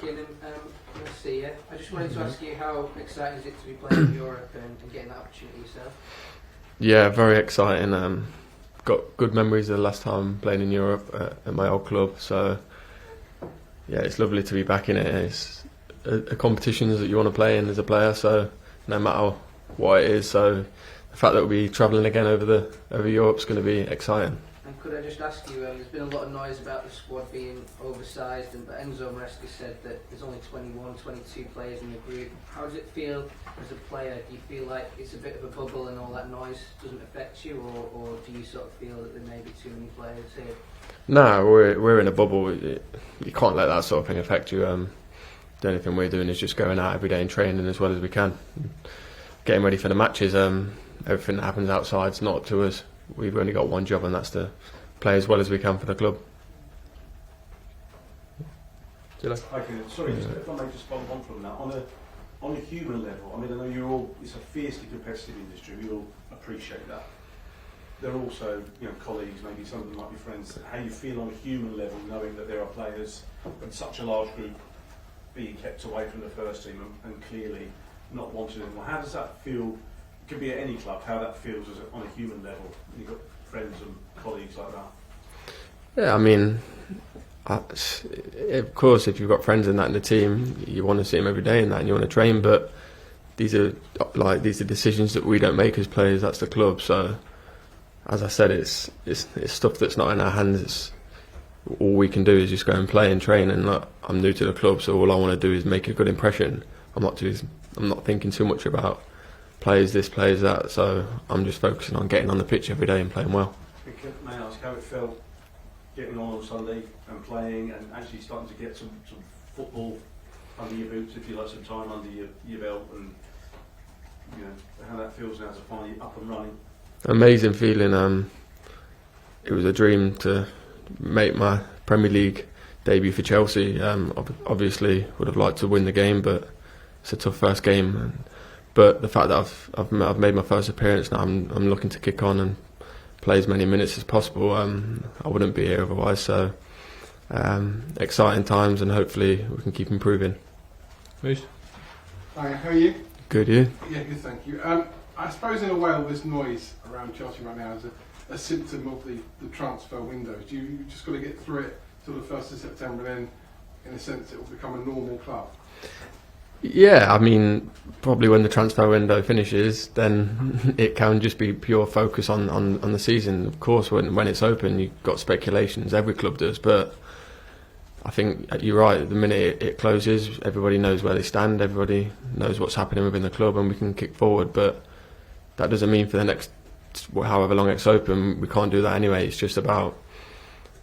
Kiernan. Nice to see you. I just wanted to ask you, how exciting is it to be playing in Europe and getting that opportunity yourself? Yeah, very exciting. Got good memories of the last time playing in Europe at my old club. So yeah, it's lovely to be back in it. It's a competition that you want to play in as a player. So no matter what it is, so the fact that we'll be travelling again over Europe's going to be exciting. And could I just ask you, there's been a lot of noise about the squad being oversized, but Enzo Moreira said that there's only 21, 22 players in the group. How does it feel as a player? Do you feel like it's a bit of a bubble and all that noise doesn't affect you, or do you sort of feel that there may be too many players here? No, we're in a bubble. You can't let that sort of thing affect you. The only thing we're doing is just going out every day and training as well as we can, getting ready for the matches. Everything that happens outside's not up to us. We've only got one job, and that's to play as well as we can for the club. Sorry, if I may just follow on from that. On a human level, I mean, I know it's a fiercely competitive industry, we all appreciate that. There are also, colleagues, maybe some of them might be friends. How you feel on a human level, knowing that there are players in such a large group being kept away from the first team and clearly not wanted anymore. How does that feel? It could be at any club. How that feels on a human level. You've got friends and colleagues like that. Yeah, I mean, of course, if you've got friends in the team, you want to see them every day and you want to train. But these are decisions that we don't make as players. That's the club. So, as I said, it's stuff that's not in our hands. All we can do is just go and play and train. And I'm new to the club, so all I want to do is make a good impression. I'm not thinking too much about players this, players that. So I'm just focusing on getting on the pitch every day and playing well. May I ask how it felt getting on Sunday and playing and actually starting to get some football under your boots, if you like, some time under your belt, and how that feels now to finally up and running? Amazing feeling. It was a dream to make my Premier League debut for Chelsea. Obviously would have liked to win the game, but it's a tough first game. But the fact that I've made my first appearance now, I'm looking to kick on and play as many minutes as possible. I wouldn't be here otherwise. So exciting times, and hopefully we can keep improving. Please. Hi, how are you? Good, you? Yeah, good, thank you. I suppose in a way all this noise around Chelsea right now is a symptom of the transfer window. You just got to get through it till the 1st of September, and then in a sense it will become a normal club. Yeah, I mean, probably when the transfer window finishes, then it can just be pure focus on the season. Of course, when it's open, you've got speculations, every club does, but I think you're right. The minute it closes, everybody knows where they stand, everybody knows what's happening within the club, and we can kick forward. But that doesn't mean for the next however long it's open, we can't do that anyway. It's just about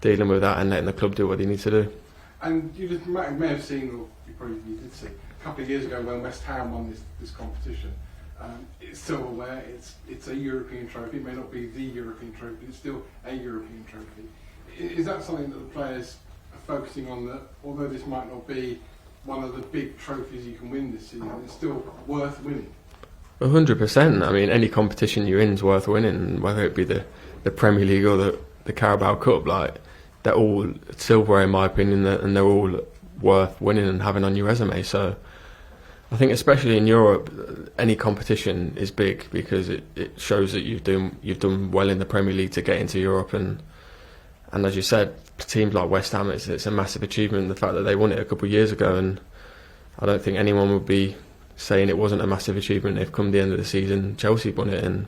dealing with that and letting the club do what they need to do. And you may have seen, or you probably did see, a couple of years ago when West Ham won this competition, it's silverware, it's a European trophy. It may not be the European trophy, but it's still a European trophy. Is that something that the players are focusing on, that although this might not be one of the big trophies you can win this season, it's still worth winning? 100%. I mean, any competition you're in is worth winning, whether it be the Premier League or the Carabao Cup. They're all silverware in my opinion, and they're all worth winning and having on your resume. So I think especially in Europe, any competition is big because it shows that you've done well in the Premier League to get into Europe, and as you said, teams like West Ham, it's a massive achievement, the fact that they won it a couple of years ago, and I don't think anyone would be saying it wasn't a massive achievement if come the end of the season Chelsea won it. And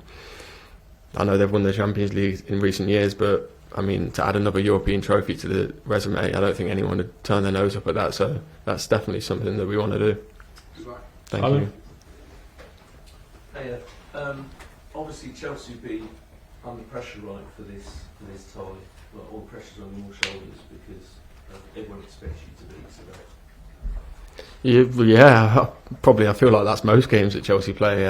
I know they've won the Champions League in recent years, but I mean, to add another European trophy to the resume, I don't think anyone would turn their nose up at that. So that's definitely something that we want to do. Thank you. Hey, obviously Chelsea will be under pressure, right, for this tie. All the pressure's on your shoulders because everyone expects you to beat Servette. Yeah, probably. I feel like that's most games that Chelsea play.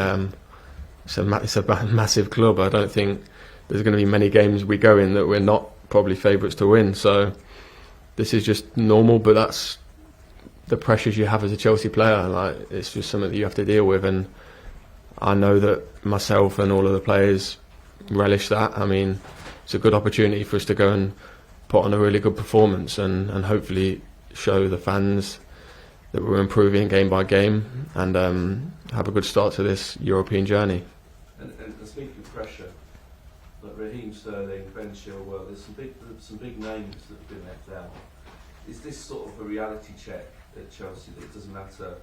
It's a massive club. I don't think there's going to be many games we go in that we're not probably favourites to win. So this is just normal, but that's the pressures you have as a Chelsea player. It's just something that you have to deal with, and I know that myself and all of the players relish that. I mean, it's a good opportunity for us to go and put on a really good performance and hopefully show the fans that we're improving game by game and have a good start to this European journey. And speaking of pressure, like Raheem Sterling, Ben Chilwell, there's some big names that have been left out. Is this sort of a reality check at Chelsea that it doesn't matter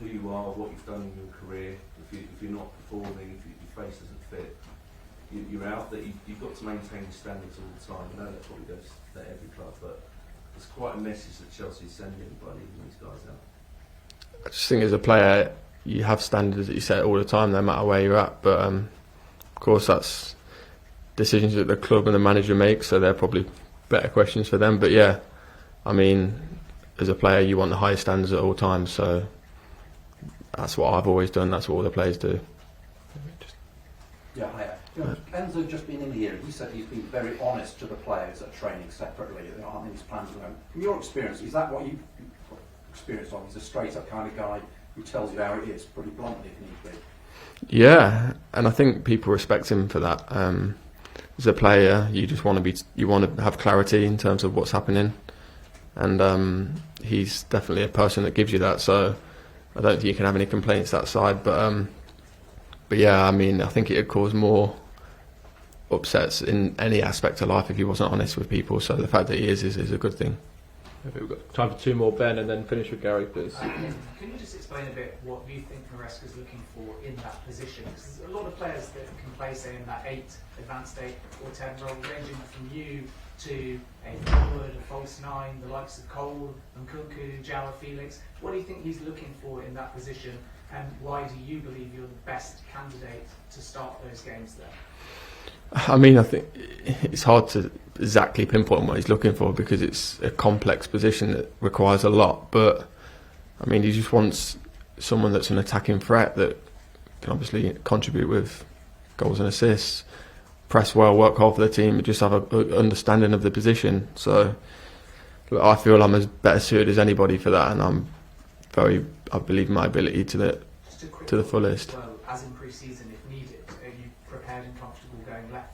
who you are, what you've done in your career, if you're not performing, if your face doesn't fit, you're out, that you've got to maintain your standards all the time? I know that probably goes to every club, but it's quite a message that Chelsea is sending by leaving these guys out. I just think as a player, you have standards that you set all the time, no matter where you're at. But of course, that's decisions that the club and the manager make, so they're probably better questions for them. But yeah, I mean, as a player, you want the highest standards at all times. So that's what I've always done. That's what all the players do. Yeah, hiya. You know, Enzo just been in here. He said he's been very honest to the players at training separately. There aren't any plans at the moment. From your experience, is that what you've experienced on? He's a straight-up kind of guy who tells you how it is, pretty bluntly if need be. Yeah, and I think people respect him for that. As a player, you just want to have clarity in terms of what's happening, and he's definitely a person that gives you that. So I don't think you can have any complaints that side. But yeah, I mean, I think it'd cause more upsets in any aspect of life if he wasn't honest with people. So the fact that he is a good thing. Okay, we've got time for two more, Ben, and then finish with Gary, please. Can you just explain a bit what you think Maresca's looking for in that position? Because there's a lot of players that can play, say, in that 8, advanced 8 or 10 role, ranging from you to a forward, a false 9, the likes of Cole, Nkunku, João Felix. What do you think he's looking for in that position, and why do you believe you're the best candidate to start those games there? I mean, I think it's hard to exactly pinpoint what he's looking for because it's a complex position that requires a lot. But I mean, he just wants someone that's an attacking threat that can obviously contribute with goals and assists, press well, work hard for the team, just have an understanding of the position. So look, I feel I'm as better suited as anybody for that, and I believe my ability to the fullest. Well, as in pre-season, if needed, are you prepared and comfortable going left?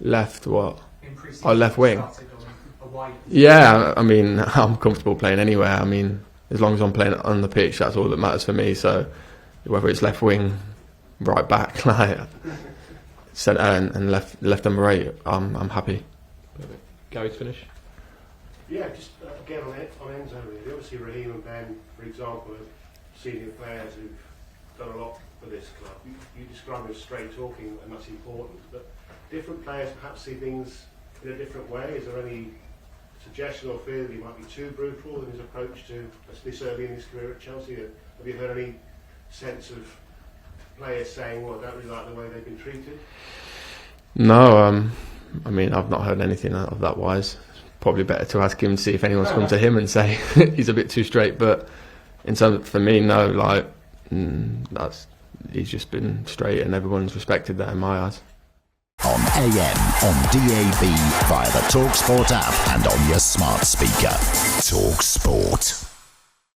Left what? In pre-season, Oh, left wing. started on a wide position. Yeah, I mean, I'm comfortable playing anywhere. I mean, as long as I'm playing on the pitch, that's all that matters for me. So whether it's left wing, right back, like centre and left and right, I'm happy. Perfect. Gary, to finish. Yeah, just again on Enzo really. Obviously Raheem and Ben, for example, are senior players who've done a lot for this club. You describe them as straight talking, and that's important. But different players perhaps see things in a different way. Is there any suggestion or fear that he might be too brutal in his approach to this early in his career at Chelsea? Have you heard any sense of players saying, well, I don't really like the way they've been treated? No, I mean, I've not heard anything of that wise. Probably better to ask him, see if anyone's come to him and say he's a bit too straight. But in terms of, for me, no, like he's just been straight, and everyone's respected that in my eyes. On AM, on DAB, via the talkSPORT app, and on your smart speaker. talkSPORT.